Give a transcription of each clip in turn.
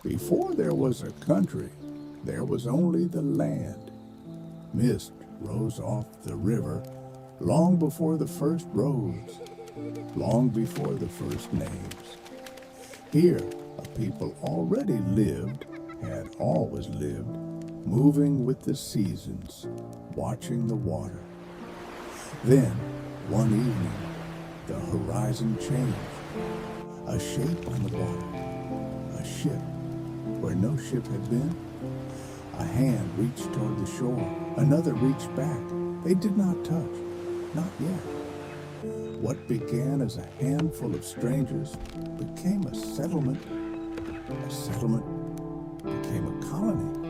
Before there was a country, there was only the land. Mist rose off the river long before the first roads, long before the first names. Here, a people already lived, had always lived, moving with the seasons, watching the water. Then, one evening, the horizon changed. A shape on the water, a ship where no ship had been. A hand reached toward the shore, another reached back. They did not touch, not yet. What began as a handful of strangers became a settlement. A settlement became a colony.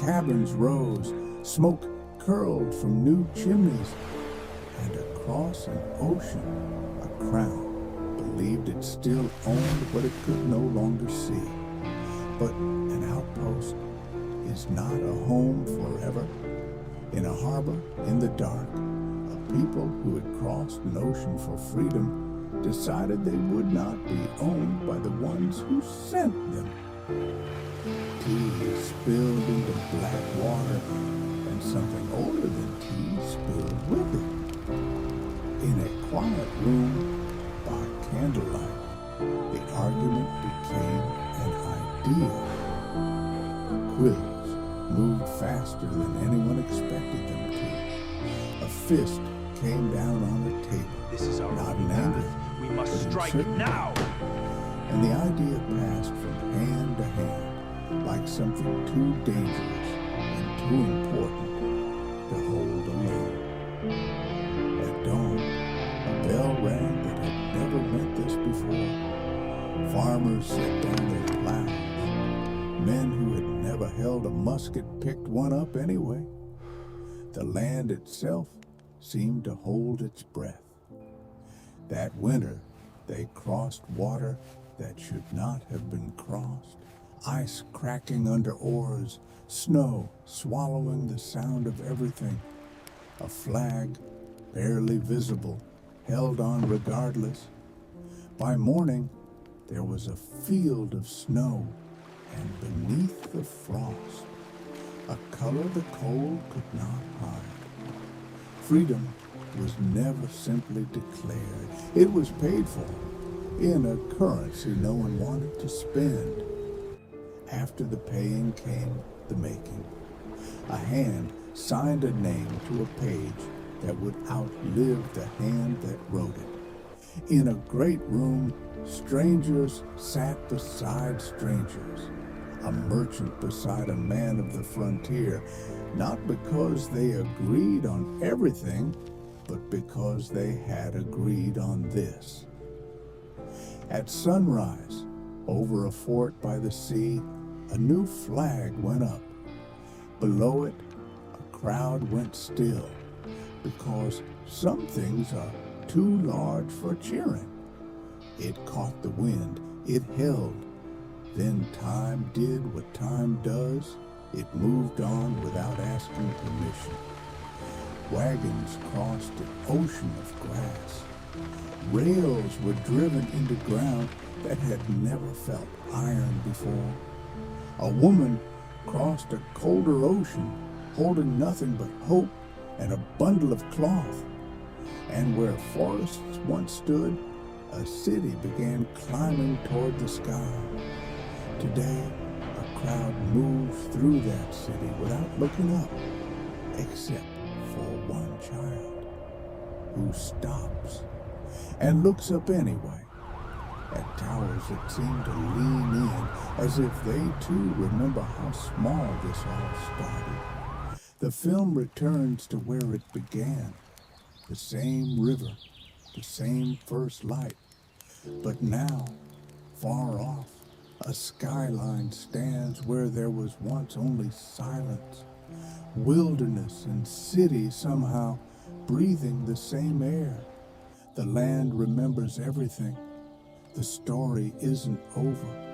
Caverns rose, smoke curled from new chimneys, and across an ocean, a crown believed it still owned what it could no longer see. But an outpost is not a home forever. In a harbor, in the dark, a people who had crossed an ocean for freedom decided they would not be owned by the ones who sent them. Tea spilled into black water, and something older than tea spilled with it. In a quiet room, by candlelight, the argument became an idea. Quills moved faster than anyone expected them to. A fist came down on the table. This is our not in anger, we must but in strike certainty. now. And the idea passed from hand to hand, like something too dangerous and too important to hold alone. At dawn, a bell rang that had never meant this before. Farmers set down their plows. Men who had never held a musket picked one up anyway. The land itself seemed to hold its breath. That winter, they crossed water that should not have been crossed. Ice cracking under oars, snow swallowing the sound of everything. A flag, barely visible, held on regardless. By morning, there was a field of snow, and beneath the frost, a color the cold could not hide. Freedom was never simply declared. It was paid for in a currency no one wanted to spend. After the paying came the making. A hand signed a name to a page that would outlive the hand that wrote it. In a great room, strangers sat beside strangers. A merchant beside a man of the frontier, not because they agreed on everything, but because they had agreed on this. At sunrise, over a fort by the sea, a new flag went up. Below it, a crowd went still, because some things are too large for cheering. It caught the wind, it held. Then time did what time does. It moved on without asking permission. Wagons crossed an ocean of grass. Rails were driven into ground that had never felt iron before. A woman crossed a colder ocean, holding nothing but hope and a bundle of cloth. And where forests once stood, a city began climbing toward the sky. Today, a crowd moves through that city without looking up, except for one child who stops and looks up anyway at towers that seem to lean in as if they too remember how small this all started. The film returns to where it began, the same river, the same first light, but now, far off, a skyline stands where there was once only silence, wilderness and city somehow breathing the same air. The land remembers everything. The story isn't over.